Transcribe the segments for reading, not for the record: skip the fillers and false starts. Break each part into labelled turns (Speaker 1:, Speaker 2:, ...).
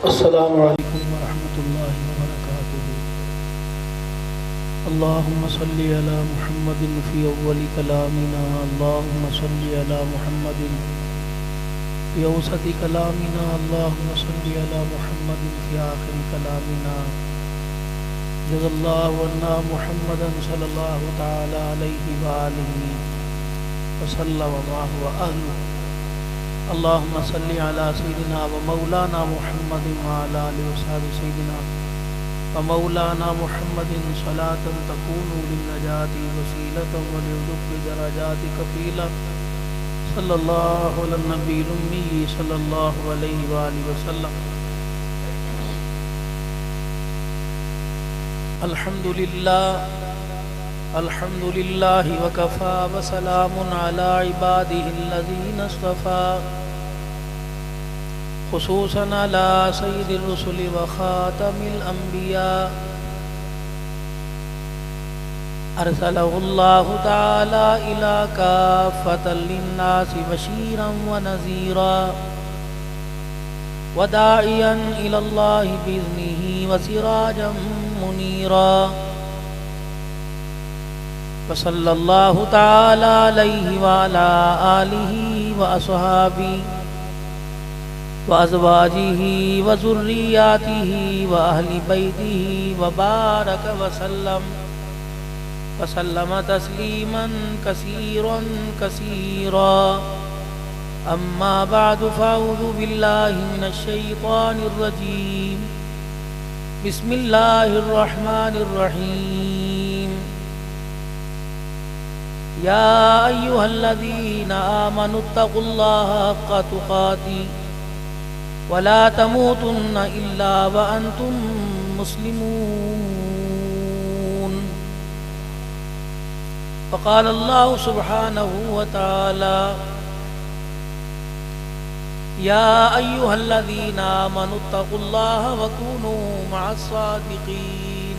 Speaker 1: السلام علیکم ورحمۃ اللہ وبرکاتہ۔ اللہم صلی علی محمد فی اول کلامنا، اللہم صلی علی محمد فی اوسط کلامنا، اللہم صلی علی محمد فی آخر کلامنا۔ جزا اللہ عنا محمدا صلی اللہ تعالی علیہ وآلہ وسلم وما هو اہلہ۔ اللہم صلی علی سیدنا و مولانا محمد وعلی آلہ وصحبہ سیدنا و مولانا محمد صلاۃ تکون للنجاة وسیلۃ ولعلو درجات کفیلہ، صلی اللہ علی النبی الامی صلی اللہ علیہ وآلہ وسلم۔ الحمد للہ وکفا وسلام علی عبادہ الذین اصطفى، خصوصا علی سید الرسل وخاتم الانبیاء، ارسلہ اللہ تعالی الی کافۃ للناس بشیرا ونذیرا وداعیا الی اللہ باذنہ وسراجا منیرا، وصلی اللہ تعالی علیہ وعلی آلہ واصحابہ وازواجہ وذریاتہ واہل بیتہ وبارک وسلم تسلیما کثیرا کثیرا۔ اما بعد فاعوذ باللہ من الشیطان الرجیم، بسم اللہ الرحمن الرحیم۔ یا ایہا الذین آمنوا اتقوا اللہ حق تقاتہ ولا تموتن الا وانتم مسلمون۔ وقال اللہ سبحانہ وتعالی یا ایہا الذین آمنوا اتقوا اللہ وکونوا مع الصادقین۔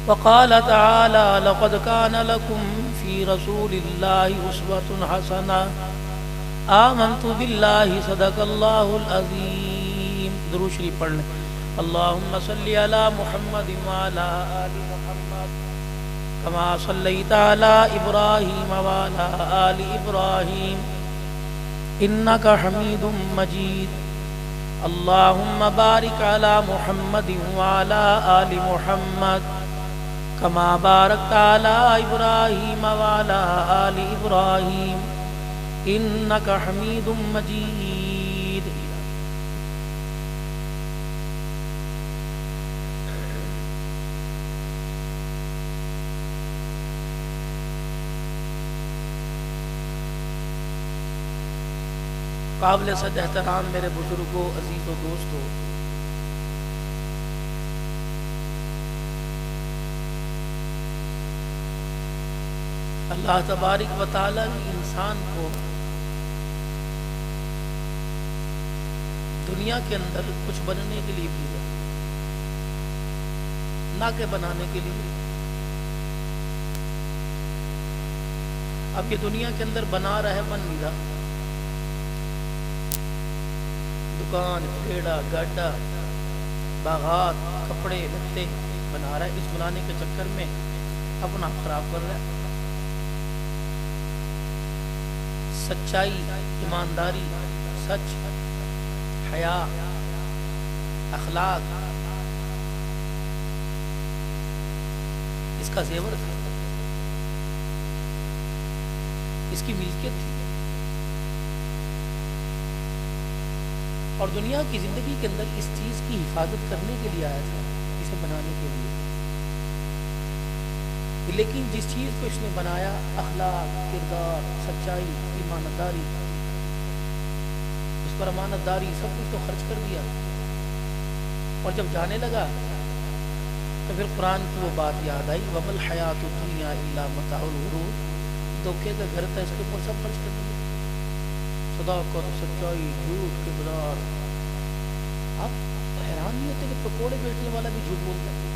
Speaker 1: وقال تعالی لقد کان لکم فی رسول اللہ اسوۃ حسنہ، آمنت باللہ صدق اللہ العظیم۔ درود شریف پڑھ لیں۔ اللہم صلی علی محمد وعلی آل محمد کما صلیت علی ابراہیم وعلی آل ابراہیم انک حمید مجید۔ اللہم بارک علی محمد وعلی آل محمد کما بارکت علی ابراہیم وعلی آل ابراہیم انک حمید مجید۔ قابل صد احترام میرے بزرگوں، عزیز و دوستوں، اللہ تبارک و تعالی نے انسان کو دنیا کے اندر کچھ بننے کے لیے بھیجا، نہ کہ بنانے کے لیے۔ اب یہ دنیا کے اندر بنا رہا ہے، بن نہیں رہا۔ دکان، ٹھیلا، گاڈا، باغات، کپڑے، لتے بنا رہا ہے، اس بنانے کے چکر میں اپنا خراب کر رہا ہے۔ سچائی، ایمانداری، سچ، حیا، اخلاق اس کا زیور تھا، اس کی ملکیت تھی، اور دنیا کی زندگی کے اندر اس چیز کی حفاظت کرنے کے لیے آیا تھا، اسے بنانے کے لیے۔ لیکن جس چیز کو اس نے بنایا، اخلاق، کردار، سچائی، ایمانداری، اس پر امانت داری، سب کچھ تو خرچ کر دیا، اور جب جانے لگا تو پھر قرآن کی وہ بات یاد آئی، وَمَا الْحَيَاةُ الدُّنْيَا إِلَّا مَتَاعُ الْغُرُورِ۔ دھوکے کا گھر تھا، اس کے اوپر سب خرچ کر دیا، صداقت، سچائی، جھوٹ، کردار۔ آپ حیران نہیں ہوتے کہ پکوڑے بیچنے والا بھی جھوٹ بولتا ہے،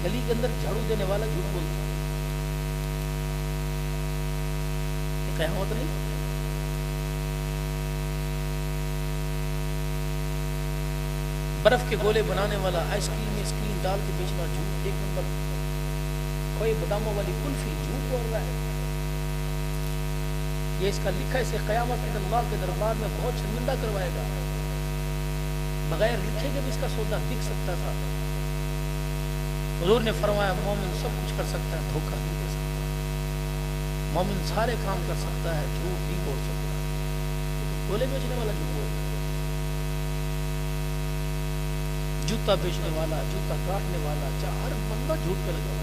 Speaker 1: گلی کے اندر جھاڑو دینے والا جھوٹ بولتا ہے، یہ قیامت نہیں۔ برف کے گولے بنانے والا، آئس کریم میں اسکرین ڈال کے بیچنا جھوٹ، ایک نمبر کوئی باداموں والی کلفی جھوٹ بول رہا ہے. یہ اس کا لکھا ہے، اسے قیامت کے اللہ کے دربار میں بہت شرمندہ کروائے گا. بغیر لکھے کے بھی اس کا سودا بک سکتا تھا. حضور نے فرمایا مومن سب کچھ کر سکتا ہے، دھوکہ نہیں دے سکتا. مومن سارے کام کر سکتا ہے، جھوٹ نہیں بول سکتا. گولے بیچنے والا جھوٹ بول رہا ہے، جوتا بیچنے والا، جوتا کاٹنے والا، ہر بندہ جھوٹ پہ لگا.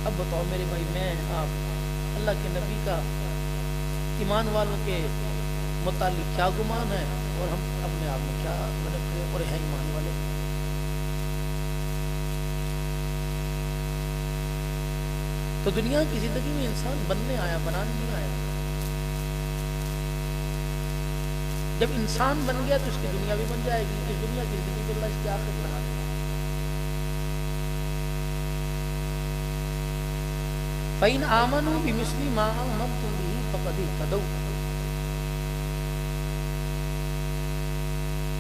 Speaker 1: اب بتاؤ میرے بھائی، میں آپ اللہ کے نبی کا ایمان والوں کے متعلق کیا گمان ہے، اور ہم اپنے آپ میں کیا بنتے اور ہیں ایمان والے. تو دنیا کی زندگی میں انسان بننے آیا، بنانے نہیں آیا. جب انسان بن گیا تو اس کی دنیا بھی بن جائے گی. اس دنیا کی زندگی میں اللہ اس کی آخرت بنا دے گا. فَإِنْ آمَنُوا بِمِثْلِ مَا آمَنْتُمْ بِهِ فَقَدِ اهْتَدَوْا.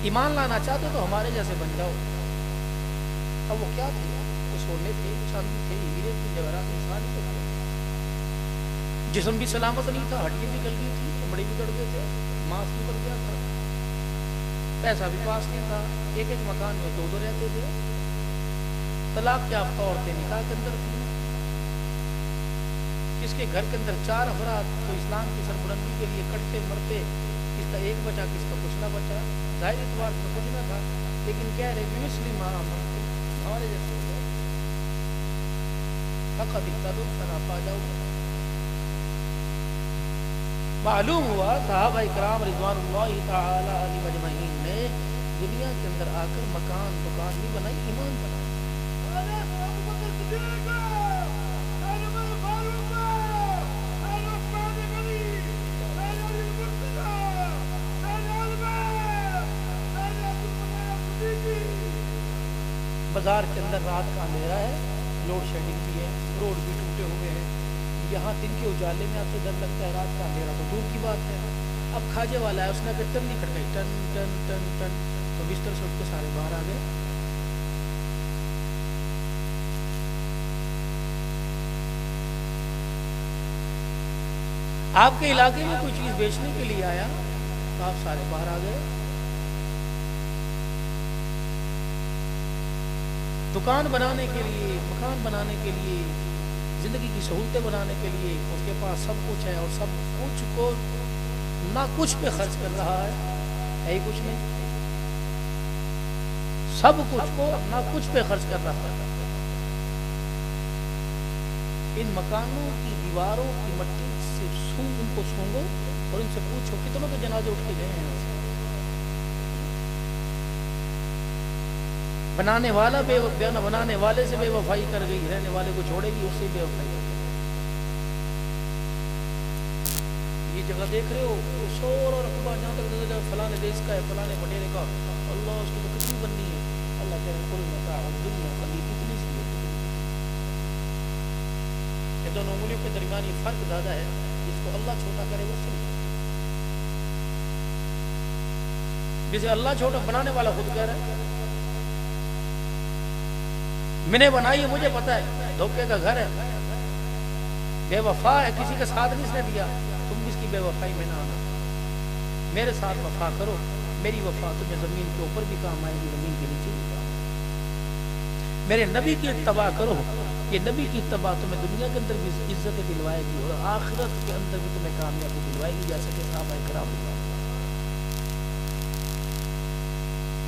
Speaker 1: ایمان لانا چاہتے تو ہمارے جیسے بن جاؤ. اب وہ کیا تھے؟ وہ سونے تھے، چاندی تھے، ہیرے تھے، جواہرات، انسان ہی تھے. جسم بھی سلامت نہیں تھا، ہڈیاں بھی گل گئی تھی، چمڑے بھی گڑ گئے تھے، ماس بھی بڑھ گیا تھا، پیسہ بھی پاس نہیں تھا. ایک ایک مکان میں دو دو رہتے تھے. طلاق یافتہ عورتیں نکاح کے اندر تھیں. کس کے گھر کے اندر 4 افراد تو اسلام کی سربلندی کے لیے کٹتے مرتے، کس کا ایک بچا، کس کا کچھ نہ بچا. ظاہر اعتبار سے کچھ نہ تھا، لیکن کہہ رہے مسلم ہمارے جیسے ہو جائے. فقط اہتدوا، فنا پا جاؤ. معلوم ہوا صحابہ کرام رضوان اللہ تعالی علیہم اجمعین نے دنیا کے اندر آ کر مکان دکان نہیں بنائی، ایمان بنایا. بازار کے اندر رات کا اندھیرا ہے، لوڈ شیڈنگ بھی ہے، روڈ بھی ٹوٹے ہوئے ہیں. یہاں دن کے اجالے میں آپ سے ڈر لگتا ہے، رات کا اندھیرا تو دور کی بات ہے. اب کھاجے والا ہے، اس نے اگر ٹن نہیں کھڑکائی، ٹن ٹن ٹن ٹن، تو بستر سے اٹھ کے سارے باہر آ گئے. آپ کے علاقے میں کوئی چیز بیچنے کے لیے آیا تو آپ سارے باہر آ گئے. دکان بنانے کے لیے، مکان بنانے کے لیے، زندگی کی سہولتیں بنانے کے لیے اس کے پاس سب کچھ ہے، اور سب کچھ کو نہ کچھ پہ خرچ کر رہا ہے ہی کچھ نہیں. سب کچھ کو نہ کچھ پہ خرچ کر رہا ہے. ان مکانوں کی دیواروں کی مٹی سے ان کو سونگو اور ان سے پوچھو کتنوں کے جنازے اٹھ کے گئے ہیں. بنانے والا بنانے والے سے بے وفائی کر گئی، رہنے والے کو چھوڑے گی، اس سے بے وفائی کر گئی. یہ جگہ دیکھ رہے ہو، شور اور اخبار جہاں تک نظر جائے فلاں دیش کا ہے، فلاں بٹیرے کا. اللہ اس کی تو کتنی بننی ہے. اللہ کہہ رہے ہیں دنیا خلی کتنی سی ہے. یہ دونوں انگلیوں کے درمیان یہ فرق زیادہ ہے. جس کو اللہ چھوٹا کرے وہ سمجھے. جسے اللہ چھوٹا بنانے والا خود کہہ رہا ہے میں نے بنائی ہے، مجھے پتا ہے دھوکے کا گھر ہے، بے وفا ہے، کسی کا ساتھ نہیں اس نے دیا. تم بھی اس کی بے وفائی میں نہ آنا، میرے ساتھ وفا کرو. میری وفا تمہیں زمین کے اوپر بھی کام آئے گی، زمین کے نیچے بھی کام آئے گی. میرے نبی کی اتباع کرو. یہ نبی کی اتباع تمہیں دنیا کے اندر بھی عزت دلوائے گی اور آخرت کے اندر بھی تمہیں کامیابی دلوائے گی، جیسے کہ صحابہ کرام.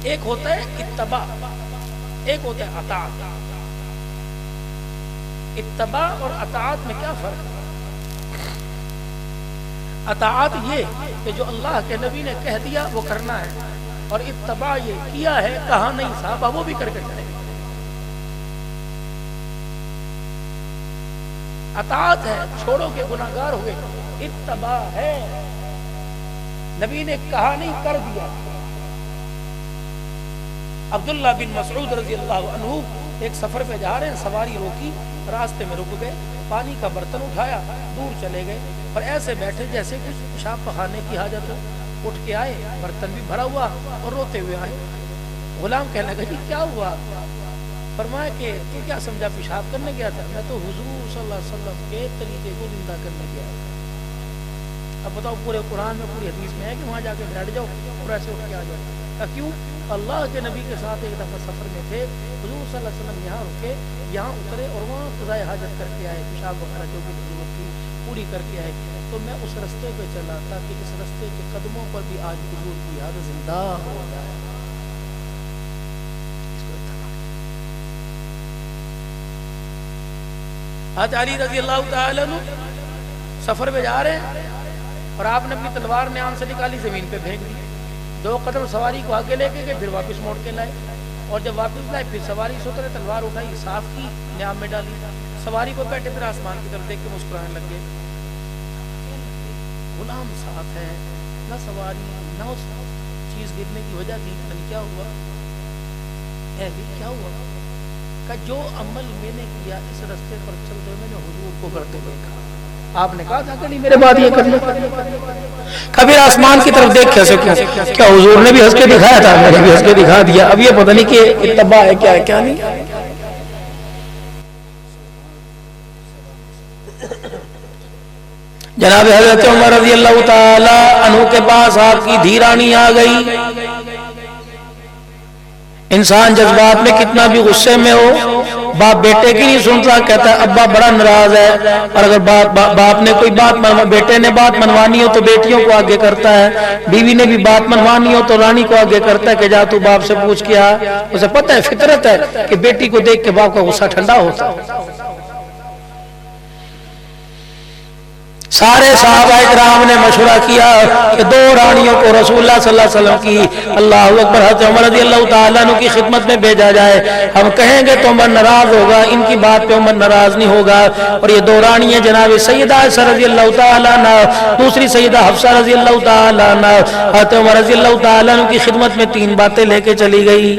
Speaker 1: ایک ہوتا ہے اتباع، ایک ہوتا ہے اطاعت. اتباع اور اطاعت میں کیا فرق ہے؟ اطاعت یہ کہ جو اللہ کے نبی نے کہہ دیا وہ کرنا ہے، اور اتباع یہ کیا ہے کہا نہیں صحابہ وہ بھی کر کے چلے. اطاعت ہے چھوڑو کہ گناہگار ہوئے، اتباع ہے نبی نے کہا نہیں کر دیا. عبداللہ بن مسعود رضی اللہ عنہ ایک سفر پہ جا رہے ہیں، سواری روکی، راستے میں رک گئے، پانی کا برتن اٹھایا، دور چلے گئے اور ایسے بیٹھے جیسے کچھ پیشاب پخانے کی حاجت ہو. اٹھ کے آئے، برتن بھی بھرا ہوا اور روتے ہوئے آئے. غلام کہنے لگا جی کیا ہوا؟ فرمایا کہ تو کیا سمجھا پیشاب کرنے گیا تھا؟ میں تو حضور صلی اللہ علیہ وسلم کے طریقے کو زندہ کرنے گیا تھا۔ اب بتاؤ پورے قرآن میں پوری حدیث میں ہے کہ وہاں جا کے بیٹھ جاؤ اور ایسے اٹھ کے آ جاؤ؟ کیوں؟ اللہ کے نبی کے ساتھ ایک دفعہ سفر میں تھے، حضور صلی اللہ علیہ وسلم یہاں رکے، یہاں اترے اور وہاں قضائے حاجت کر کے آئے، پیشاب وغیرہ جو بھی ضرورت تھی پوری کر کے آئے۔ تو میں اس رستے پہ چلا تاکہ اس رستے کے قدموں پر بھی آج حضور کی یاد زندہ ہو جائے۔ حضرت علی رضی اللہ تعالیٰ عنہ سفر پہ جا رہے ہیں اور آپ نے اپنی تلوار نیام سے نکالی، زمین پہ پھینک دی، 2 قدم سواری کو آگے لے کے گئے، پھر واپس موڑ کے لائے، اور جب واپس لائے پھر سواری سے اترے، تلوار اٹھائی، صاف کی، نیام میں ڈالی، سواری کو بیٹھے، پھر آسمان کی طرف دیکھ کے مسکرانے لگ گئے۔ غلام ساتھ ہے، نہ سواری نہ اس چیز گرنے کی وجہ تھی، پتہ نہیں کیا ہوا، کیا ہوا؟ کہ جو عمل میں نے کیا اس رستے پر چلتے ہوئے میں نے حضور کو کرتے ہوئے کہا۔ آپ نے کہا تھا کہ نہیں میرے بعد یہ کرنا، کبھی آسمان کی طرف دیکھ کیسے کیا حضور نے بھی ہنس کے دکھایا تھا، میں نے بھی ہنس کے دکھا دیا، اب یہ پتہ نہیں کہ اتباع ہے کیا ہے کیا نہیں۔ جناب حضرت عمر رضی اللہ تعالی عنہ کے پاس آپ کی دھیرانی آ گئی۔ انسان جذبات میں کتنا بھی غصے میں ہو، باپ بیٹے کی نہیں سنتا، کہتا ہے ابا بڑا ناراض ہے، اور اگر باپ نے کوئی بات بیٹے نے بات منوانی ہو تو بیٹیوں کو آگے کرتا ہے، بیوی نے بھی بات منوانی ہو تو رانی کو آگے کرتا ہے کہ جا تو باپ سے پوچھ کے آ۔ اسے پتہ ہے، فطرت ہے کہ بیٹی کو دیکھ کے باپ کا غصہ ٹھنڈا ہوتا ہے۔ سارے صحابہ اکرام نے مشورہ کیا کہ 2 رانیوں کو رسول اللہ صلی اللہ علیہ وسلم کی، اللہ اکبر، حضرت عمر رضی اللہ تعالیٰ عنہ کی خدمت میں بھیجا جائے، ہم کہیں گے تو عمر ناراض ہوگا، ان کی بات پہ عمر ناراض نہیں ہوگا۔ اور یہ 2 رانیاں جناب سیدہ عائشہ رضی اللہ تعالیٰ عنہ، دوسری سیدہ حفصہ رضی اللہ تعالیٰ عنہ، حضرت عمر رضی اللہ تعالیٰ عنہ کی خدمت میں 3 باتیں لے کے چلی گئی۔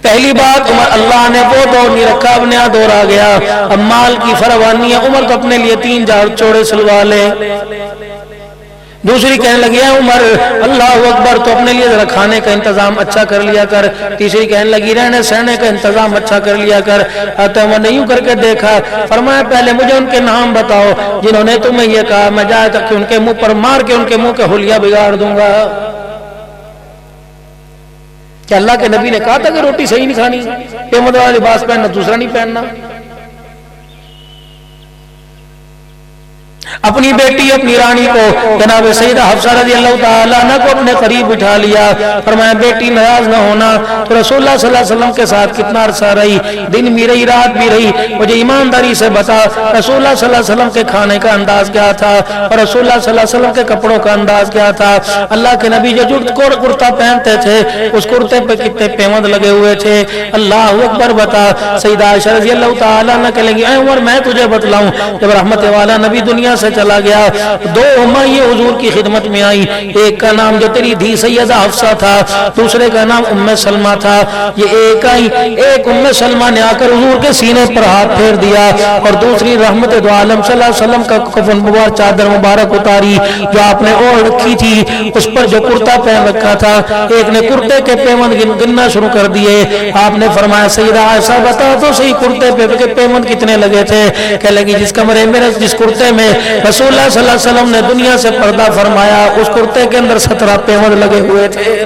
Speaker 1: پہلی بات، عمر اللہ نے وہ دور نہیں رکھا، اب نیا دور آ گیا، اب مال کی فراوانی ہے، عمر تو اپنے لیے 3 جوڑے سلوا لے۔ دوسری کہنے لگی ہے عمر اللہ اکبر تو اپنے لیے ذرا کھانے کا انتظام اچھا کر لیا کر۔ تیسری کہنے لگی رہنے سہنے کا انتظام اچھا کر لیا کر۔ حضرت عمر نے یوں کر کے دیکھا، فرمایا پہلے مجھے ان کے نام بتاؤ جنہوں نے تمہیں یہ کہا، میں جائے تک کہ ان کے منہ پر مار کے ان کے منہ کے حلیہ بگاڑ دوں گا۔ کہ اللہ کے نبی نے کہا تھا کہ روٹی صحیح نہیں کھانی، پیمد والا لباس پہننا دوسرا نہیں پہننا۔ اپنی بیٹی اپنی رانی کو جناب سیدہ حفصہ رضی اللہ تعالیٰ عنہ کو اپنے قریب بٹھا لیا، فرمایا بیٹی ناراض نہ ہونا، تو رسول اللہ صلی اللہ علیہ وسلم کے ساتھ کتنا عرصہ رہی، دن بھی رہی رات بھی رہی، مجھے ایمانداری سے بتا رسول اللہ صلی اللہ علیہ وسلم کے کھانے کا انداز کیا تھا اور رسول اللہ صلی اللہ علیہ وسلم کے کپڑوں کا انداز کیا تھا؟ اللہ کے نبی جو کرتا پہنتے تھے اس کرتے پہ کتنے پیوند لگے ہوئے تھے؟ اللہ اکبر بتا۔ سیدہ عائشہ رضی اللہ تعالیٰ عنہ کہنے لگی اے عمر میں تجھے بتلاؤں، جب رحمت والا نبی دنیا سے چلا گیا 2 امائیں حضور کی خدمت میں آئی، ایک کا نام جو تیری دھی سیدہ حفصہ تھا، دوسرے کا نام ام سلمہ تھا۔ یہ ایک آئی، ایک ام سلمہ نے آ کر حضور کے سینے پر ہاتھ پھیر دیا اور دوسری رحمت دو عالم صلی اللہ علیہ وسلم کا کفن مبارک چادر مبارک اتاری جو آپ نے اوڑھ رکھی تھی، اس پر جو کرتا پہن رکھا تھا، ایک نے کرتے کے پیوند گننا شروع کر دیے۔ آپ نے فرمایا سیدہ عائشہ بتا تو صحیح کرتے پہ پیوند کتنے لگے تھے؟ کہنے لگی جس کمرے میں جس کرتے میں رسول اللہ صلی اللہ علیہ وسلم نے دنیا سے پردہ فرمایا اس کرتے کے اندر 17 پیوند لگے ہوئے تھے۔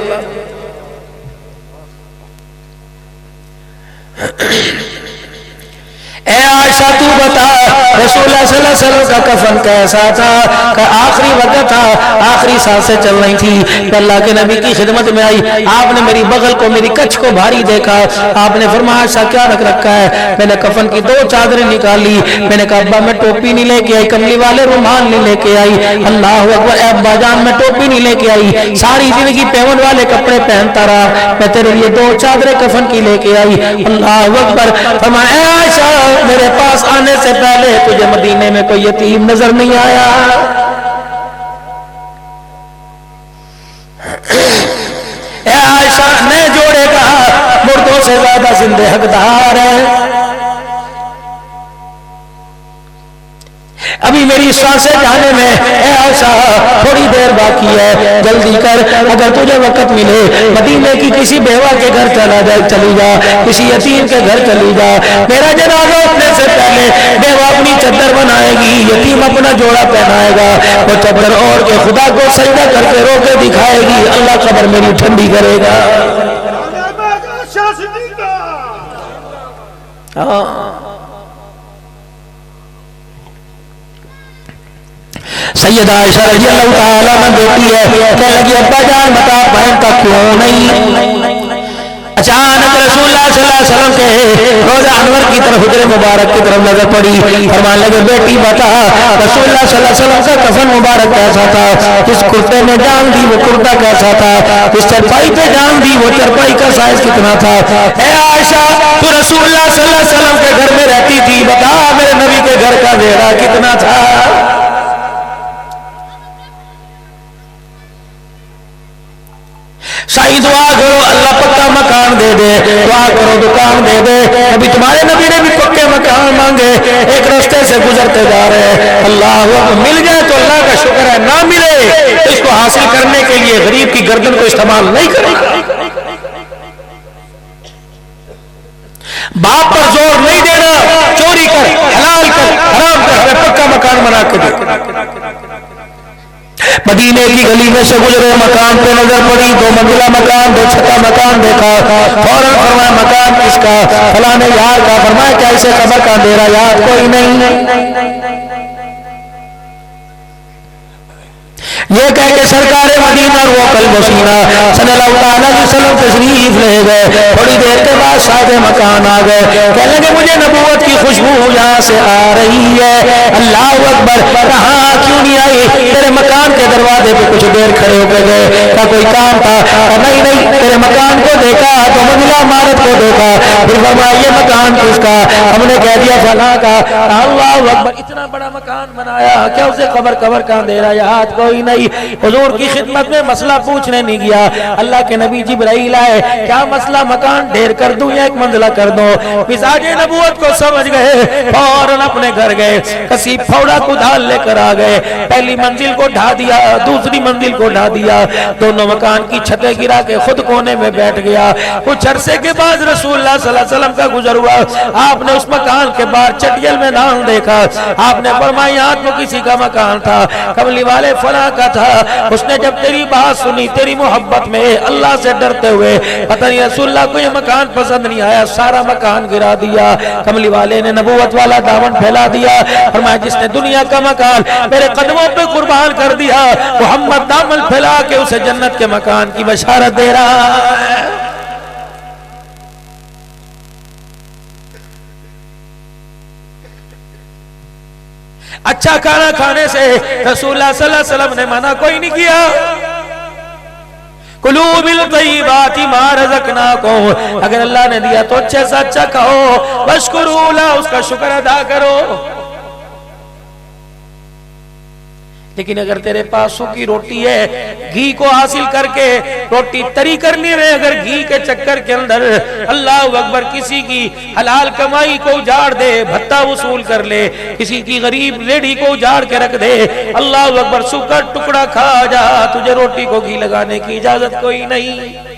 Speaker 1: اے عائشہ تو بتا رسول اللہ صلی اللہ علیہ وسلم کا کفن کیسا تھا؟ کہ آخری وقت تھا، آخری سانسیں چل رہی تھی کہ اللہ کے نبی کی خدمت میں آئی، آپ نے میری بغل کو میری کچھ کو بھاری دیکھا، آپ نے فرمایا عائشہ کیا رکھ رکھا ہے؟ میں نے کفن کی 2 چادریں نکالی، میں نے کہا ابا میں ٹوپی نہیں لے کے آئی، کملی والے رومال نہیں لے کے آئی، اللہ اکبر اے ابا جان میں ٹوپی نہیں لے کے آئی، ساری زندگی پیون والے کپڑے پہنتا رہا، میں تیرے لیے 2 چادریں کفن کی لے کے آئی، اللہ اکبر۔ فرمایا اے عائشہ میرے پاس آنے سے پہلے تجھے مدینے میں کوئی یتیم نظر نہیں آیا؟ اے عائشہ نئے جوڑے کا مردوں سے زیادہ زندہ حقدار ہے۔ ابھی ابھی میری سانسیں جانے میں اے عائشہ تھوڑی دیر باقی ہے، جلدی کر، اگر تجھے وقت ملے مدینے کی کسی بیوہ کے گھر چلی جا، کسی یتیم کے گھر چلی جا، میرا جنازہ اٹھنے سے پہلے بیوہ اپنی چادر بنائے گی، یتیم اپنا جوڑا پہنائے گا، وہ چادر اوڑھ کے خدا کو سجدہ کر کے رو کے دکھائے گی، اللہ قبر میری ٹھنڈی کرے گا۔ سیدہ عائشہ رضی اللہ تعالیٰ عنہ بیٹی ہے، کہنے لگی ابا جان بتا پہنتا کیوں نہیں؟ اچانک رسول اللہ صلی اللہ علیہ وسلم کے روضہ انور کی طرف حجر مبارک کی طرف نظر پڑی، فرمان لگے بیٹی بتا رسول اللہ صلی اللہ علیہ وسلم کا کفن مبارک کیسا تھا، جس کرتے میں جان دی وہ کرتا کیسا تھا، جس چرپائی پہ جان دی وہ چرپائی کا سائز کتنا تھا؟ اے عائشہ تو رسول اللہ صلی اللہ علیہ وسلم کے گھر میں رہتی تھی، بتا میرے نبی کے گھر کا ویڑا کتنا تھا؟ شاہی دعا کرو اللہ پکا مکان دے دے، دعا کرو دکان دے دے، ابھی تمہارے نبی نے بھی پکے مکان مانگے، ایک راستے سے گزرتے جا رہے، اللہ مل جائے تو اللہ کا شکر ہے، نہ ملے تو اس کو حاصل کرنے کے لیے غریب کی گردن کو استعمال نہیں کرے گا، باپ پر زور نہیں دینا، چوری کر حلال کر حرام کر، ہمیں پکا مکان بنا کے دے۔ مدینے کی گلی میں سے گزرے، مکان پہ نظر پڑی، 2 منزلہ مکان، 2 چھتا مکان دیکھا، فوراً فرمایا مکان کس کا؟ فلاں یار کا۔ فرمایا کیا اسے خبر کا اندھیرا یاد کوئی نہیں؟ یہ کہہ کے سرکار مدینہ رو قلب و سینہ صلی اللہ تعالیٰ علیہ وسلم تشریف لے گئے، تھوڑی دیر کے بعد صاحب مکان آ گئے، کہنے لگے مجھے نبوت کی خوشبو یہاں سے آ رہی ہے، اللہ اکبر، کہاں کیوں نہیں آئی؟ تیرے مکان کے دروازے پہ کچھ دیر کھڑے ہو کے گئے، کیا کوئی کام تھا؟ نہیں نہیں، تیرے مکان کو دیکھا تو منزلہ عمارت کو دیکھا، پھر فرمایا یہ مکان کس کا؟ ہم نے کہہ دیا فلاں کا۔ اللہ اکبر، اتنا بڑا مکان بنایا، کیا اسے قبر کا اندھیرا یاد کوئی نہیں؟ حضور کی خدمت میں مسئلہ پوچھنے نہیں گیا، اللہ کے نبی جبرائیل آئے، کیا مسئلہ مکان ڈھیر کر دوں یا ایک منزلہ کر دوں؟ مزاج نبوت کو سمجھ گئے، فوراً اپنے گھر گئے، کسی پھوڑا کو ڈھال لے کر آ گئے، پہلی منزل کو ڈھا دیا، دوسری منزل کو ڈھا دیا، دونوں مکان کی چھتیں گرا کے خود کونے میں بیٹھ گیا۔ کچھ عرصے کے بعد رسول اللہ صلی اللہ علیہ وسلم کا گزر ہوا، آپ نے اس مکان کے باہر چٹیل میں نام دیکھا، آپ نے فرمایا یہاں تو کسی کا مکان تھا، کملی والے فلاں کا تھا، اس نے جب تیری بات سنی، تیری محبت میں اللہ سے ڈرتے ہوئے، پتہ نہیں رسول اللہ کو یہ مکان پسند نہیں آیا، سارا مکان گرا دیا۔ کملی والے نے نبوت والا دامن پھیلا دیا، فرمایا جس نے دنیا کا مکان میرے قدموں پہ قربان کر دیا، محمد دامن پھیلا کے اسے جنت کے مکان کی بشارت دے رہا ہے۔ اچھا کھانا کھانے سے رسول اللہ صلی اللہ علیہ وسلم نے منع کوئی نہیں کیا، کلو بالطیبات ما رزقناکم، اگر اللہ نے دیا تو اچھے سے اچھا کھاؤ، واشکروا لہ، اس کا شکر ادا کرو۔ لیکن اگر تیرے پاس سوکھی روٹی ہے، گھی کو حاصل کر کے روٹی تری کرنے میں اگر گھی کے چکر کے اندر اللہ اکبر کسی کی حلال کمائی کو اجاڑ دے، بھتہ وصول کر لے، کسی کی غریب ریڑھی کو اجاڑ کے رکھ دے، اللہ اکبر سوکھا ٹکڑا کھا جا، تجھے روٹی کو گھی لگانے کی اجازت کوئی نہیں۔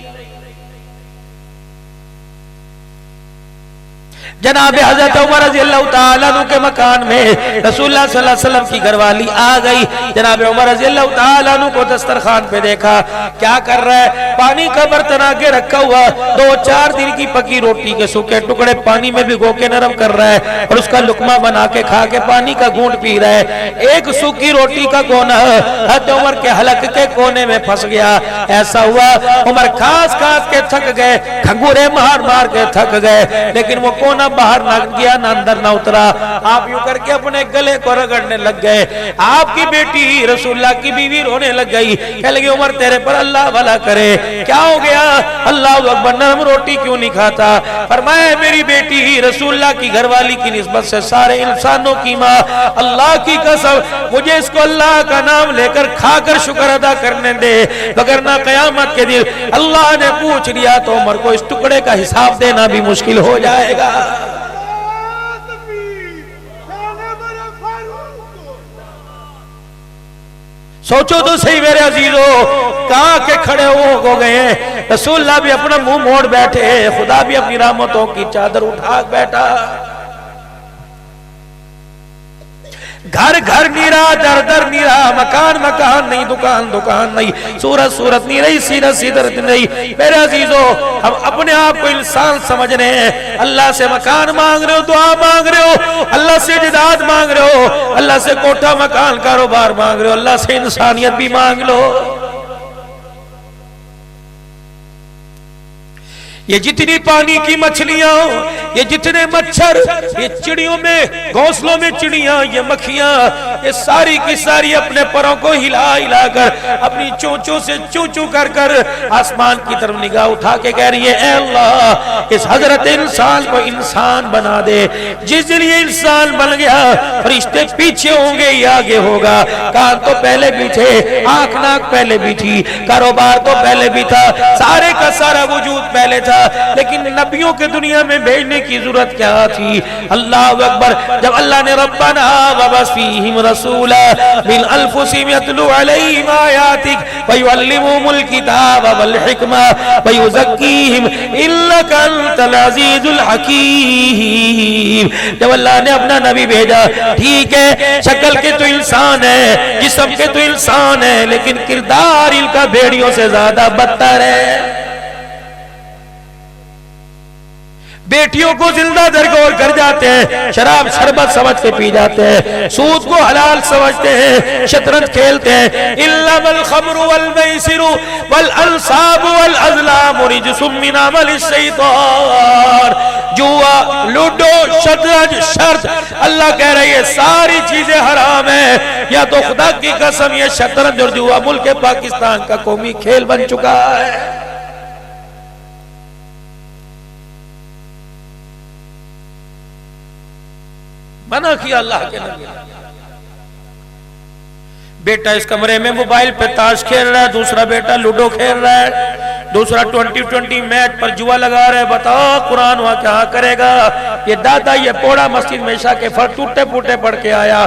Speaker 1: جناب حضرت عمر رضی اللہ تعالیٰ عنہ کے مکان میں رسول اللہ صلی اللہ علیہ وسلم کی گھر والی آ گئی، جناب عمر رضی اللہ تعالیٰ عنہ کو دسترخوان پہ دیکھا، کیا کر رہا ہے؟ پانی کا برتن آگے رکھا ہوا، 2-4 دن کی پکی روٹی کے سوکھے ٹکڑے پانی میں بھگو کے نرم کر رہا ہے اور اس کا لقمہ بنا کے کھا کے پانی کا گھونٹ پی رہا ہے۔ ایک سوکھی روٹی کا کونا حضرت عمر کے حلق کے کونے میں پھنس گیا، ایسا ہوا عمر کھاس کھاس کے تھک گئے، کھنگورے مار مار کے تھک گئے، لیکن وہ کونا باہر نہ گیا نہ اندر نہ اترا، آپ یوں کر کے اپنے گلے کو رگڑنے لگ گئے۔ آپ کی بیٹی رسول اللہ کی بیوی رونے لگ گئی، کہنے لگی عمر تیرے پر اللہ بھلا کرے، کیا ہو گیا؟ اللہ اکبر، نرم روٹی کیوں نہیں کھاتا؟ فرمایا میری بیٹی رسول اللہ کی گھر والی کی نسبت سے سارے انسانوں کی ماں، اللہ کی قسم مجھے اس کو اللہ کا نام لے کر کھا کر شکر ادا کرنے دے، وگرنہ قیامت کے دن اللہ نے پوچھ لیا تو عمر کو اس ٹکڑے کا حساب دینا بھی مشکل ہو جائے گا۔ سوچو تو صحیح میرے عزیزو، کہاں کے کھڑے ہو گئے ہیں۔ رسول اللہ بھی اپنا منہ موڑ بیٹھے، خدا بھی اپنی رحمتوں کی چادر اٹھا بیٹھا۔ گھر گھر نیرا، در در نیرا، مکان مکان نہیں، دکان دکان نہیں، صورت صورت نہیں رہی، سیرت سیرت نہیں۔ میرے عزیزو، ہم اپنے آپ کو انسان سمجھ رہے ہیں، اللہ سے مکان مانگ رہے ہو، دعا مانگ رہے ہو، اللہ سے جداد مانگ رہے ہو، اللہ سے کوٹھا مکان کاروبار مانگ رہے ہو، اللہ سے انسانیت بھی مانگ لو۔ یہ جتنی پانی کی مچھلیاں، یہ جتنے مچھر، یہ چڑیوں میں گھونسلوں میں چڑیاں، یہ مکھیاں، یہ ساری کی ساری اپنے پروں کو ہلا ہلا کر، اپنی چونچوں سے چوں چوں کر کر آسمان کی طرف نگاہ اٹھا کے کہہ رہی ہے، اے اللہ اس حضرت انسان کو انسان بنا دے۔ جس دن یہ انسان بن گیا، فرشتے پیچھے ہوں گے یا آگے ہوگا، کان تو پہلے بھی تھے، آنکھ ناک پہلے بھی تھی، کاروبار تو پہلے بھی تھا، سارے کا سارا وجود پہلے تھا، لیکن نبیوں کے دنیا میں بھیجنے کی ضرورت کیا تھی؟ اللہ اکبر۔ جب اللہ نے ربنا وبعث فیہم رسولا من انفسہم یتلو علیہم آیاتک ویعلمہم الکتاب والحکمہ ویزکیہم انک انت العزیز الحکیم۔ جب اللہ نے اپنا نبی بھیجا، ٹھیک ہے شکل کے تو انسان ہے، جسم کے تو انسان ہے، لیکن کردار ان کا بھیڑیوں سے زیادہ بدتر ہے۔ بیٹیوں کو زندہ درگور کر جاتے ہیں، شراب شربت سمجھ کے پی جاتے ہیں، سود کو حلال سمجھتے ہیں، شطرنج کھیلتے ہیں۔ انما الخمر والمیسر والانصاب والازلام رجس من عمل الشیطان۔ جوا، لوڈو، شطرنج، شرط، اللہ کہہ رہی ہے ساری چیزیں حرام ہیں۔ یا تو خدا کی قسم یہ شطرنج اور جوا ملک پاکستان کا قومی کھیل بن چکا ہے۔ منع کیا اللہ کے نبی۔ بیٹا اس کمرے میں موبائل پہ تاش کھیل رہا ہے، دوسرا بیٹا لوڈو کھیل رہا ہے، دوسرا 20 میچ پر جوا لگا رہے، بتاؤ قرآن وہاں کیا کرے گا؟ یہ دادا یہ پوڑا مسجد میں عشاء کے فرض ٹوٹے پوٹے پڑھ کے آیا،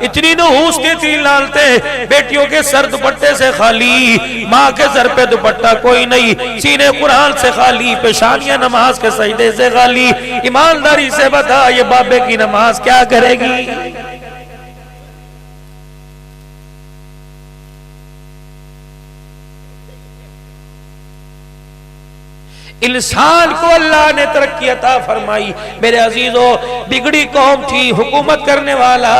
Speaker 1: اتنی نحوس کے اتنی لالتے، بیٹیوں کے سر دوپٹے سے خالی، ماں کے سر پہ دوپٹہ کوئی نہیں، سینے قرآن سے خالی، پیشانیاں نماز کے سجدے سے خالی۔ ایمانداری سے بتا یہ بابے کی نماز کیا کرے گی؟ انسان کو اللہ نے ترقی عطا فرمائی۔ میرے عزیزو، بگڑی قوم تھی، حکومت کرنے والا،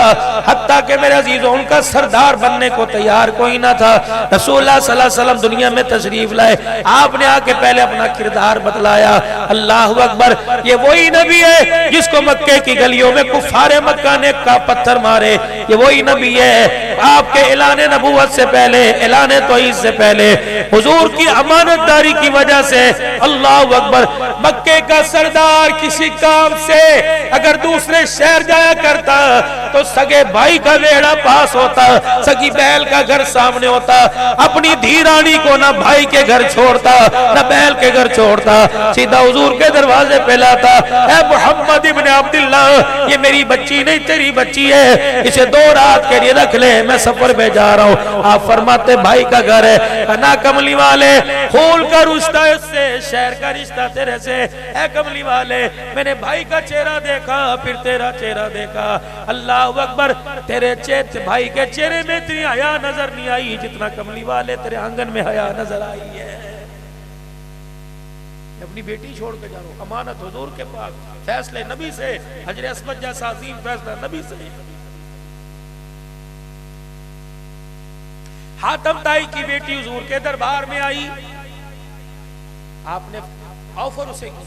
Speaker 1: حتیٰ کہ میرے عزیزو ان کا سردار بننے کو تیار کوئی نہ تھا۔ رسول اللہ صلی اللہ علیہ وسلم دنیا میں تشریف لائے، آپ نے آ کے پہلے اپنا کردار بتلایا۔ اللہ اکبر، یہ وہی نبی ہے جس کو مکے کی گلیوں میں کفار مکہ نے کا پتھر مارے، یہ وہی نبی ہے۔ آپ کے اعلان نبوت سے پہلے، اعلان توحید سے پہلے، حضور کی امانت داری کی وجہ سے اللہ اکبر، مکے کا سردار کسی کام سے اگر دوسرے شہر جایا کرتا تو سگے بھائی کا ویڑا پاس ہوتا، سگی بیل کا گھر سامنے ہوتا، اپنی دھیرانی کو نہ بھائی کے گھر چھوڑتا نہ بیل کے گھر چھوڑتا، سیدھا حضور کے دروازے پہ لاتا، اے محمد ابن عبداللہ یہ میری بچی نہیں تیری بچی ہے، اسے 2 رات کے لیے رکھ لے، میں سفر پہ جا رہا ہوں۔ آپ فرماتے بھائی کا گھر ہے، انا کملی والے خون کا رشتہ اس سے، شہر کا رشتہ تیرے سے، اے کملی والے میں نے بھائی کا چہرہ دیکھا پھر تیرا چہرہ دیکھا۔ اللہ اکبر، تیرے بھائی کے چہرے میں اتنی حیا نظر نہیں آئی جتنا کملی والے تیرے آنگن میں حیا نظر آئی ہے۔ اپنی بیٹی چھوڑ کے جا رہا ہوں، امانت حضور کے پاس، فیصلے نبی سے، حجر اسود جیسا عظیم فیصلہ نبی سے۔ حاتم تائی کی بیٹی حضور کے دربار میں آئی، آپ نے آفر اسے کی،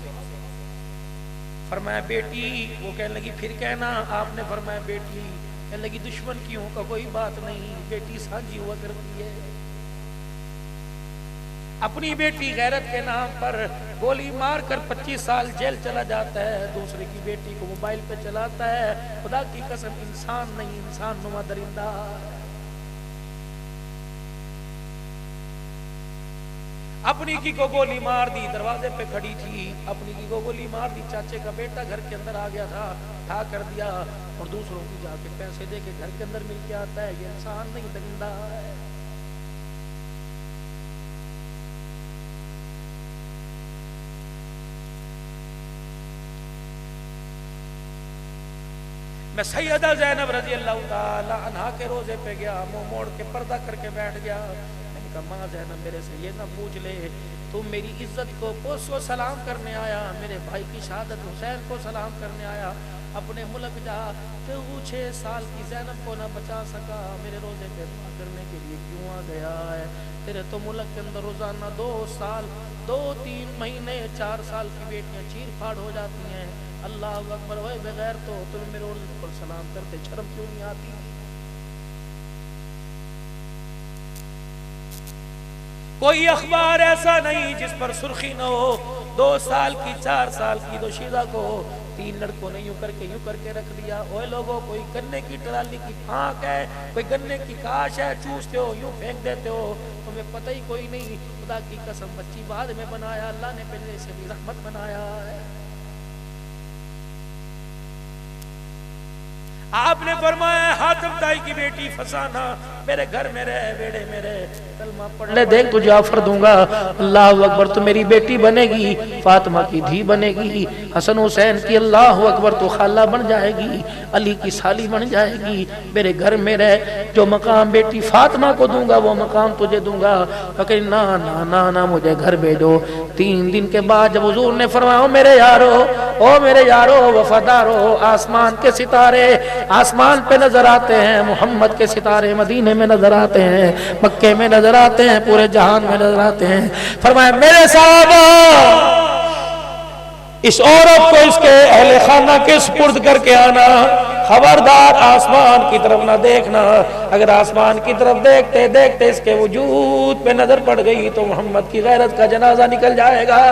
Speaker 1: فرمایا بیٹی، وہ کہنے لگی پھر کہنا، آپ نے فرمایا بیٹی، کہنے لگی دشمن کیوں کا کوئی بات نہیں، بیٹی سانجی ہوا کرتی ہے۔ اپنی بیٹی غیرت کے نام پر گولی مار کر 25 سال جیل چلا جاتا ہے، دوسرے کی بیٹی کو موبائل پہ چلاتا ہے، خدا کی قسم انسان نہیں، انسان نما درندہ۔ اپنی کی کو گولی مار دی، دروازے پہ کھڑی تھی، اپنی کی کو گولی مار دی، چاچے کا بیٹا گھر کے اندر آ گیا تھا، اٹھا کر دیا اور دوسروں کی جا کے پیسے دے کے گھر کے اندر مل کے آتا ہے، یہ انسان نہیں درندہ ہے۔ میں سیدہ زینب رضی اللہ تعالی عنہا کے روزے پہ گیا، منہ موڑ کے پردہ کر کے بیٹھ گیا۔ میں نے کہا ماں زینب میرے سے یہ نہ پوچھ لے، تم میری عزت کو پوس و سلام کرنے آیا، میرے بھائی کی شہادت حسین کو سلام کرنے آیا، اپنے ملک جا کہ وہ 6 سال کی زینب کو نہ بچا سکا، میرے روزے پہ دعا کرنے کے لیے کیوں آ گیا ہے؟ تیرے تو ملک کے اندر روزانہ 2 سال 2-3 مہینے 4 سال کی بیٹیاں چیر پھاڑ ہو جاتی ہیں۔ اللہ اکبر، ہوئے بغیر تو تمہیں میرے روزے پر سلام کرتے شرم کیوں نہیں آتی؟ کوئی اخبار ایسا نہیں جس پر سرخی نہ ہو، 2 سال کی 4 سال کی دوشیزہ کو 3 لڑکوں نے یوں کر کے رکھ دیا۔ اوے لوگوں، کوئی گنے کی ٹرالی کی پھانک ہے، کوئی گنے کی کاش ہے، چوستے ہو یوں پھینک دیتے ہو، تمہیں پتہ ہی کوئی نہیں۔ خدا کی قسم بچی بعد میں بنایا، اللہ نے پہلے سے بھی رحمت بنایا ہے۔ آپ نے فرمایا حاتم تائی کی بیٹی فسانہ میرے گھر میں رہے، بیڑے میں رہے، کلمہ پڑھ لے، دیکھ تجھے آفر دوں گا۔ اللہ اکبر، تو میری بیٹی بنے گی، فاطمہ کی دھی بنے گی، حسن حسین کی اللہ اکبر تو خالہ بن جائے گی، علی کی سالی بن جائے گی، میرے گھر میں رہے، جو مقام بیٹی فاطمہ کو دوں گا وہ مقام تجھے دوں گا۔ لیکن نا نا نا نا، مجھے گھر بھیجو۔ 3 دن کے بعد جب حضور نے فرمایا او میرے یارو وفادارو، آسمان کے ستارے آسمان پہ نظر آتے ہیں، محمد کے ستارے مدینے میں نظر آتے ہیں، مکے میں نظر آتے ہیں، پورے جہان میں نظر آتے ہیں۔ فرمایا میرے صحابہ، اس عورت کو اس کے اہل خانہ کے سپرد کر کے آنا، خبردار آسمان کی طرف نہ دیکھنا، اگر آسمان کی طرف دیکھتے دیکھتے اس کے وجود پہ نظر پڑ گئی تو محمد کی غیرت کا جنازہ نکل جائے گا۔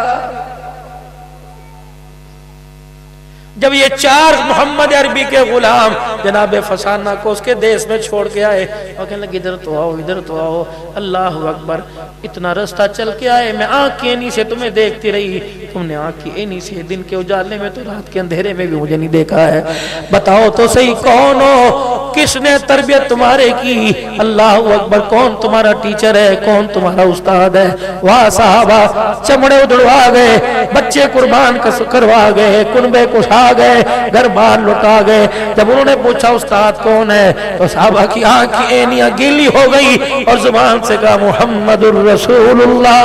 Speaker 1: جب یہ 4 محمد عربی کے غلام جناب فسانہ کو اس کے دیس میں چھوڑ کے آئے اور کہنے لگے ادھر تو آؤ، ادھر تو آؤ۔ اللہ اکبر، اتنا رستہ چل کے آئے، میں آنکھ کی اینی سے تمہیں دیکھتی رہی، تم نے آنکھ کی اینی سے دن کے اجالے میں تو رات کے اندھیرے میں بھی مجھے نہیں دیکھا ہے، بتاؤ تو صحیح کون ہو، کس نے تربیت تمہارے کی؟ اللہ اکبر، کون تمہارا ٹیچر ہے، کون تمہارا استاد ہے؟ واہ صحابہ، چمڑے اڑوا گئے، بچے قربان کروا گئے، کنبے کشا گئے، گھر بار لٹا گئے۔ جب انہوں نے پوچھا استاد کون ہے تو صحابہ کی آنکھ کی اینیاں گیلی ہو گئی اور زبان سے کہا محمد الرسول اللہ۔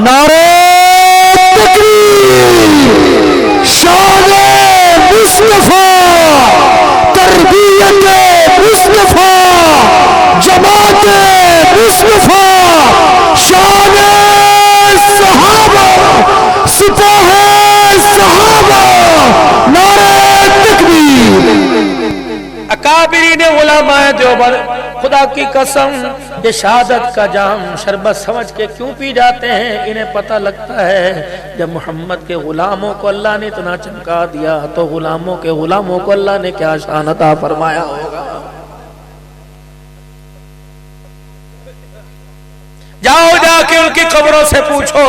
Speaker 2: نعرہ تکبیر، شان مصطفیٰ، تربیت مصطفیٰ، جماعت مصطفیٰ، شان صحابہ، سپاہ صحابہ، نعرہ تکبیر۔
Speaker 1: اکابرین علماء دیوبند خدا کی قسم یہ شہادت کا جام شربت سمجھ کے کیوں پی جاتے ہیں؟ انہیں پتہ لگتا ہے جب محمد کے غلاموں کو اللہ نے اتنا چمکا دیا تو غلاموں کے غلاموں کو اللہ نے کیا شان عطا فرمایا ہوگا۔ جاؤ جا کے ان کی قبروں سے پوچھو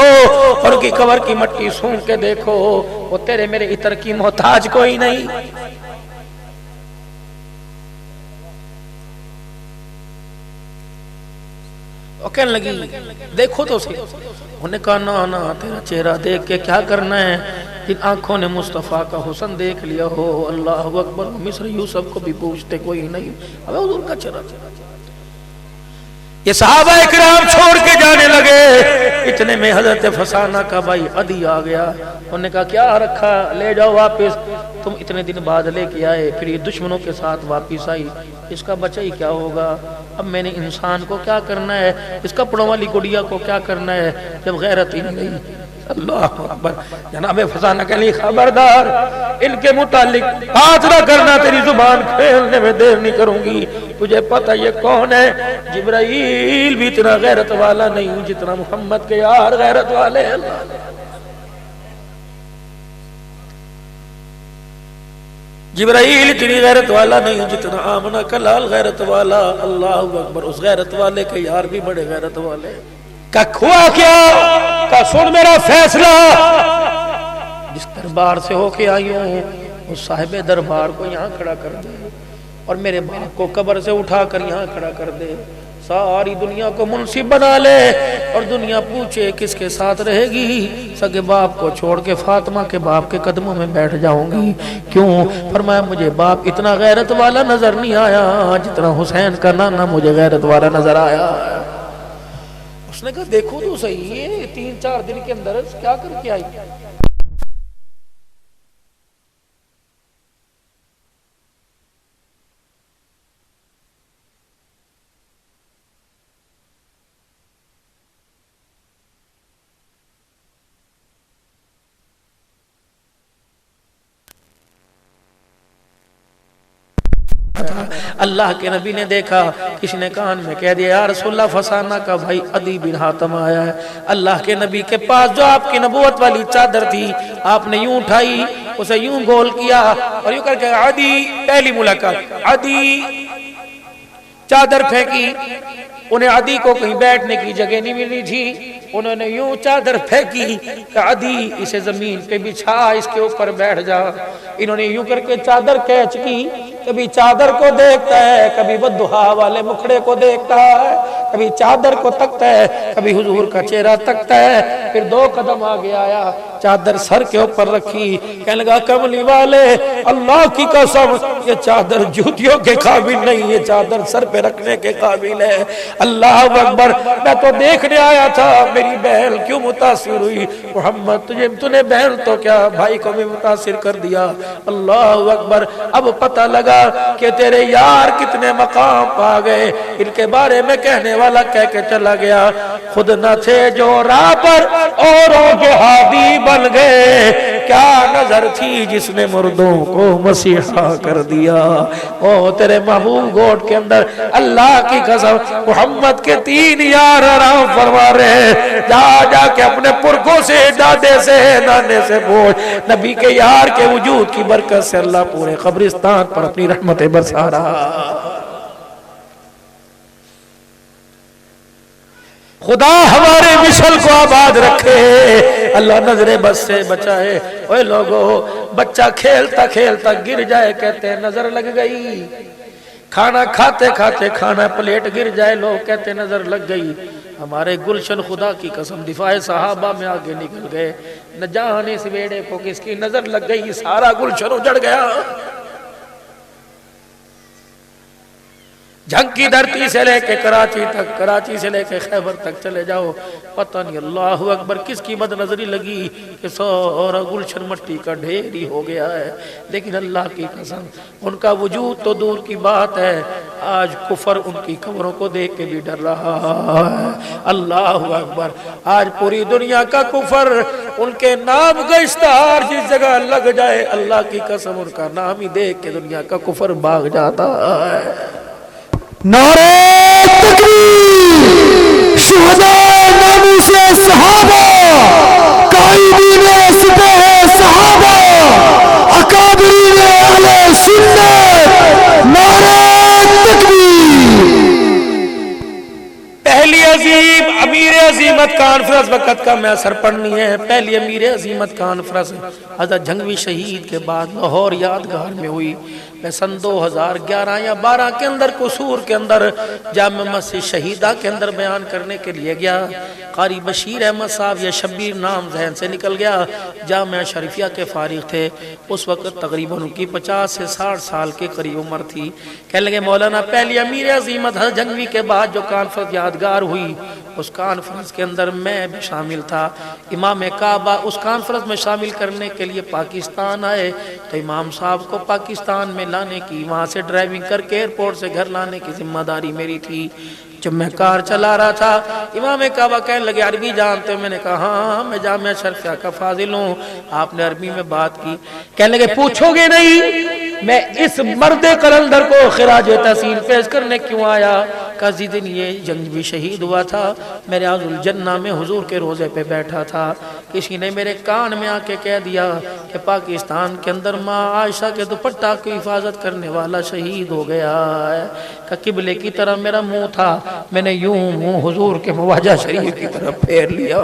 Speaker 1: اور ان کی قبر کی مٹی سونگ کے دیکھو، وہ تیرے میرے عطر کی محتاج کوئی نہیں۔ وہ کہنے لگی دیکھو تو صحیح، انہوں نے کہا نا نا، تیرا چہرہ دیکھ کے کیا کرنا ہے، جن آنکھوں نے مصطفیٰ کا حسن دیکھ لیا ہو۔ اللہ اکبر، مصر یوسف کو بھی پوچھتے کوئی نہیں، اب حضور کا چہرہ۔ یہ صحابہ اکرام چھوڑ کے جانے لگے، اتنے میں حضرت فسانہ کا بھائی عدی آ گیا، انہوں نے کہا کیا رکھا، لے جاؤ واپس، تم اتنے دن بعد لے کے آئے، پھر یہ دشمنوں کے ساتھ واپس آئی، اس کا بچہ ہی کیا ہوگا؟ اب میں نے انسان کو کیا کرنا ہے، اس کپڑوں والی گڑیا کو کیا کرنا ہے جب غیرت ہی نہیں۔ اللہ اکبر، جناب فسانہ کے لیے خبردار، ان کے متعلق بات نہ کرنا، تیری زبان کھیلنے میں دیر نہیں کروں گی، تجھے پتہ یہ کون ہے؟ جبرائیل بھی اتنا غیرت والا نہیں جتنا محمد کے یار غیرت والے ہیں۔ جبرائیل اتنی غیرت والا نہیں جتنا آمنہ کا لال غیرت والا۔ اللہ اکبر، اس غیرت والے کے یار بھی بڑے غیرت والے۔ ہوا کیا؟ کہ سن میرا فیصلہ، جس دربار سے ہو کے آئی ہوں اس صاحب دربار کو یہاں کھڑا کر دے اور میرے باپ کو قبر سے اٹھا کر یہاں کھڑا کر دے۔ ساری دنیا کو منصب بنا لے اور دنیا پوچھے کس کے ساتھ رہے گی، سگے باپ کو چھوڑ کے فاطمہ کے باپ کے قدموں میں بیٹھ جاؤں گی۔ کیوں؟ فرمایا مجھے باپ اتنا غیرت والا نظر نہیں آیا جتنا حسین کا نانا مجھے غیرت والا نظر آیا۔ اس نے کہا دیکھو تو صحیح ہے، 3-4 دن کے اندر کیا کر کے آئی؟ اللہ کے نبی نے دیکھا، کسی نے کان میں کہہ دیا یا رسول اللہ فسانہ کا بھائی عدی بن حاتم آیا ہے۔ اللہ کے نبی کے پاس جو آپ کی نبوت والی چادر تھی، آپ نے یوں اٹھائی، اسے یوں گول کیا اور یوں کر کے عدی، پہلی ملاقات عدی، چادر پھینکی۔ انہیں عدی کو کہیں بیٹھنے کی جگہ نہیں ملی تھی، انہوں نے یوں چادر پھینکی کہ عدی اسے زمین پہ بچھا، اس کے اوپر بیٹھ جا۔ انہوں نے یوں کر کے چادر کھینچ کی، کبھی چادر کو دیکھتا ہے، کبھی بددعا والے مکھڑے کو دیکھتا ہے، کبھی چادر کو تکتا ہے، کبھی حضور کا چہرہ تکتا ہے۔ پھر 2 قدم آگے آیا، چادر سر کے اوپر رکھی، کہنے لگا کملی والے اللہ کی قسم یہ چادر جوتیوں کے قابل نہیں، یہ چادر سر پہ رکھنے کے قابل ہے۔ اللہ اکبر، میں تو دیکھنے آیا تھا میری بہن کیوں متاثر ہوئی۔ محمد تو نے بہن تو کیا بھائی کو بھی متاثر کر دیا۔ اللہ اکبر، اب پتہ لگا کہ تیرے یار کتنے مقام پا گئے۔ ان کے بارے میں کہنے والا کہہ کے چلا گیا، خود نہ تھے جو راہ پر اوروں کے ہادی بن گئے، کیا نظر تھی جس نے مردوں کو مسیحا کر دیا۔ او تیرے محبوب گوٹ کے اندر اللہ کی قسم محمد کے 3 یار آرام فرما رہے، جا جا کے اپنے پرکھوں سے، دادے سے، نانے سے پوچھ، نبی کے یار کے وجود کی برکت سے اللہ پورے قبرستان پر اپنی رحمتیں برسا رہا۔ خدا ہمارے مشن کو آباد رکھے، اللہ نظر بس سے بچائے۔ اوے لوگو، بچہ کھیلتا کھیلتا گر جائے کہتے ہیں نظر لگ گئی، کھانا کھاتے کھاتے کھانا پلیٹ گر جائے لوگ کہتے ہیں نظر لگ گئی۔ ہمارے گلشن خدا کی قسم دفاع صحابہ میں آگے نکل گئے، نہ جانے اس بیڑے کو کس کی نظر لگ گئی، سارا گلشن اجڑ گیا۔ جنگ کی دھرتی سے لے کے کراچی تک، کراچی سے لے کے خیبر تک چلے جاؤ، پتہ نہیں اللہ اکبر کس کی بد نظری لگی کہ سورا گلشن مٹی کا ڈھیر ہی ہو گیا ہے۔ لیکن اللہ کی قسم ان کا وجود تو دور کی بات ہے، آج کفر ان کی قبروں کو دیکھ کے بھی ڈر رہا ہے۔ اللہ اکبر، آج پوری دنیا کا کفر ان کے نام کا اشتہار جس جگہ لگ جائے، اللہ کی قسم ان کا نام ہی دیکھ کے دنیا کا کفر بھاگ جاتا ہے۔
Speaker 2: نعرہ تکبیر، شہداء ناموس صحابہ، قائدین سپاہ صحابہ، اکابرین اہل سنت، نعرہ تکبیر۔
Speaker 1: پہلی عظیم امیر عظیمت کانفرنس وقت کا میں اثر پڑھنی ہے۔ پہلی امیر عظیمت کانفرنس حضرت جھنگوی شہید کے بعد لاہور یادگار میں ہوئی۔ میں سن 2011 یا 12 کے اندر قصور کے اندر جامع مسجد شہیدہ کے اندر بیان کرنے کے لیے گیا۔ قاری بشیر احمد صاحب یا شبیر نام ذہن سے نکل گیا، جامعہ شریفیہ کے فارغ تھے اس وقت، تقریباً ان کی 50 سے 60 سال کے قریب عمر تھی۔ کہنے لگے مولانا پہلی امیر عظیمت حضرت جھنگوی کے بعد جو کانفرنس یادگار ہوئی، اس کانفرنس کے اندر میں بھی شامل تھا۔ امام کعبہ اس کانفرنس میں شامل کرنے کے لیے پاکستان آئے تو امام صاحب کو پاکستان میں لانے کی، وہاں سے ڈرائیونگ کر کے ایئرپورٹ سے گھر لانے کی ذمہ داری میری تھی۔ جب میں کار چلا رہا تھا امام کعبہ کہنے لگے عربی جانتے ہو؟ میں نے کہا ہاں میں جامعہ شریفیہ کا فاضل ہوں۔ آپ نے عربی میں بات کی، کہنے لگے پوچھو گے نہیں میں اس مرد قلندر کو خراج تحسین پیش کرنے کیوں آیا؟ کہا جی دن یہ جنگوی شہید ہوا تھا، میں ریاض الجنہ میں حضور کے روزے پہ بیٹھا تھا، کسی نے میرے کان میں آ کے کہہ دیا کہ پاکستان کے اندر ماں عائشہ کے دوپٹہ کی حفاظت کرنے والا شہید ہو گیا ہے۔ کہ قبلے کی طرف میرا منہ تھا، میں نے یوں منہ حضور کے مواجہ شریف کی طرف پھیر لیا۔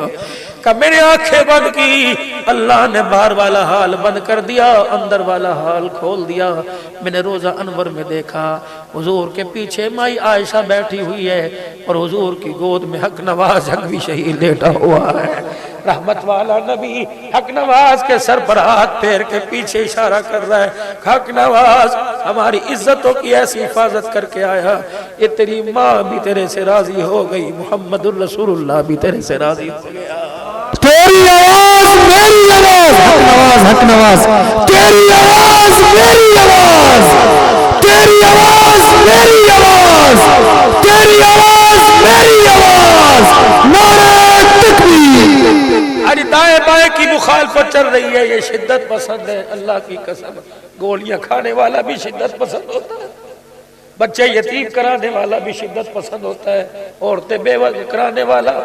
Speaker 1: کہ میں نے آنکھیں بند کی، اللہ نے باہر والا حال بند کر دیا، اندر والا حال کھول دیا۔ میں نے روزہ انور میں دیکھا حضور کے پیچھے مائی عائشہ بیٹھی ہوئی ہے اور حضور کی گود میں حق نواز حقوی شہید لیٹا ہوا ہے۔ رحمت والا نبی حق نواز کے سر پر ہاتھ پھیر کے پیچھے اشارہ کر رہا ہے، حق نواز ہماری عزتوں کی ایسی حفاظت کر کے آیا، یہ تیری ماں بھی تیرے سے راضی ہو گئی، محمد الرسول اللہ بھی تیرے سے راضی ہو گیا۔
Speaker 2: تیری آواز میری آواز، حق نواز تیری آواز میری آواز، تیری آواز میری آواز، تیری آواز میری آواز، نعرہ تکبیر۔
Speaker 1: آج دائیں بائیں کی مخالفت چل رہی ہے، یہ شدت پسند ہے، اللہ کی قسم گولیاں کھانے والا بھی شدت پسند ہوتا ہے، بچے یتیم کرانے والا بھی شدت پسند ہوتا ہے، عورتیں بیوہ کرانے والا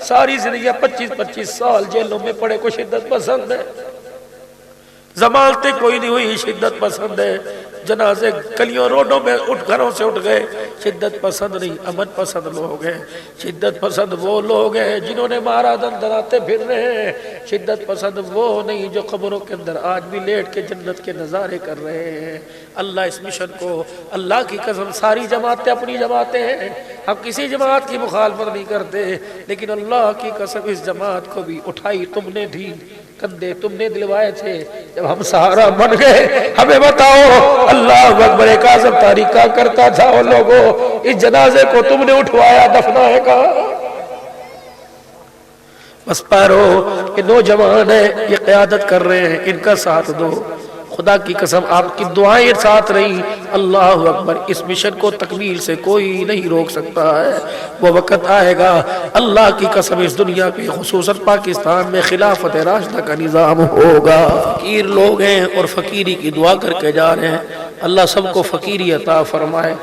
Speaker 1: ساری زندگی 25-25 سال جیلوں میں پڑے کو شدت پسند ہے، ضمانتیں کوئی نہیں ہوئی شدت پسند ہے، جنازے گلیوں روڈوں میں گھروں سے اٹھ گئے، شدت پسند نہیں، امن پسند لوگ ہیں۔ شدت پسند وہ لوگ ہیں جنہوں نے مارا دن دراتے پھر رہے ہیں، شدت پسند وہ نہیں جو قبروں کے اندر آج بھی لیٹ کے جنت کے نظارے کر رہے ہیں۔ اللہ اس مشن کو، اللہ کی قسم ساری جماعتیں اپنی جماعتیں ہیں، ہم کسی جماعت کی مخالفت نہیں کرتے، لیکن اللہ کی قسم اس جماعت کو بھی اٹھائی تم نے تھی، کندھے تم نے دلوائے تھے، جب ہم سہارا بن گئے ہمیں بتاؤ اللہ اکبر ایک اعظم تاریخ کا کرتا تھا وہ لوگوں، اس جنازے کو تم نے اٹھوایا دفنائے کا۔ بس پارو کہ نوجوان ہیں یہ قیادت کر رہے ہیں، ان کا ساتھ دو، خدا کی قسم آپ کی دعائیں ساتھ رہی، اللہ اکبر اس مشن کو تکمیل سے کوئی نہیں روک سکتا ہے۔ وہ وقت آئے گا اللہ کی قسم اس دنیا پہ خصوصاً پاکستان میں خلافت راشدہ کا نظام ہوگا۔ فقیر لوگ ہیں اور فقیری کی دعا کر کے جا رہے ہیں، اللہ سب کو فقیری عطا فرمائے،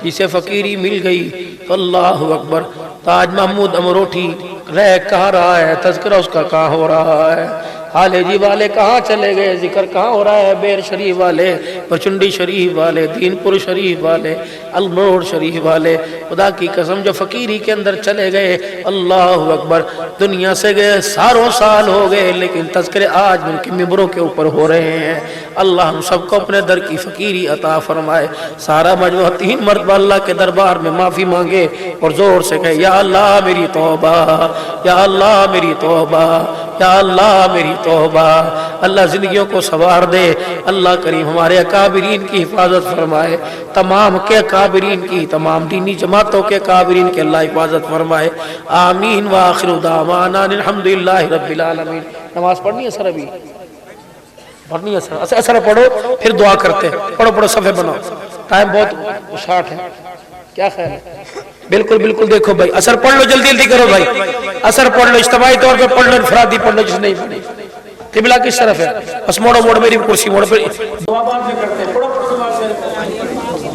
Speaker 1: جسے فقیری مل گئی تو اللہ اکبر۔ تاج محمود امروٹھی رہ کہاں رہا ہے، تذکرہ اس کا کہاں ہو رہا ہے، حالے جی والے کہاں چلے گئے، ذکر کہاں ہو رہا ہے، بیر شریف والے، پرچنڈی شریف والے، دین پور شریف والے، المروڑ شریف والے، خدا کی قسم جو فقیری کے اندر چلے گئے، اللہ اکبر دنیا سے گئے ساروں سال ہو گئے، لیکن تذکرے آج ان کے ممبروں کے اوپر ہو رہے ہیں۔ اللہ ہم سب کو اپنے در کی فقیری عطا فرمائے۔ سارا مجموعہ 3 مرتبہ اللہ کے دربار میں معافی مانگے اور زور سے کہے یا اللہ میری توبہ، یا اللہ میری توبہ، یا اللہ میری توبہ۔ اللہ زندگیوں کو سنوار دے، اللہ کریم ہمارے اکابرین کی حفاظت فرمائے، تمام کے اکابرین کی، تمام دینی جماعتوں کے اکابرین کی اللہ حفاظت فرمائے، آمین۔ وآخر دعوانا الحمدللہ رب العالمین۔ نماز پڑھنی ہے سر، ابھی پڑھنی ہے سر، اثر پڑھو پھر دعا کرتے ہیں، پڑھو صفحے بناؤ، ٹائم بہت شارٹ ہے، کیا خیال ہے؟ بالکل بالکل، دیکھو بھائی اثر پڑھ لو، جلدی جلدی کرو بھائی، اثر پڑھ لو، اجتماعی طور پہ پڑھ لو، انفرادی پڑھ لو جس نہیں پڑھی۔ قبلہ کس طرف ہے؟ بس موڑو موڑو، میری کرسی موڑو، پھر دعا بعد میں کرتے ہیں، پڑھو پڑھو دعا سے۔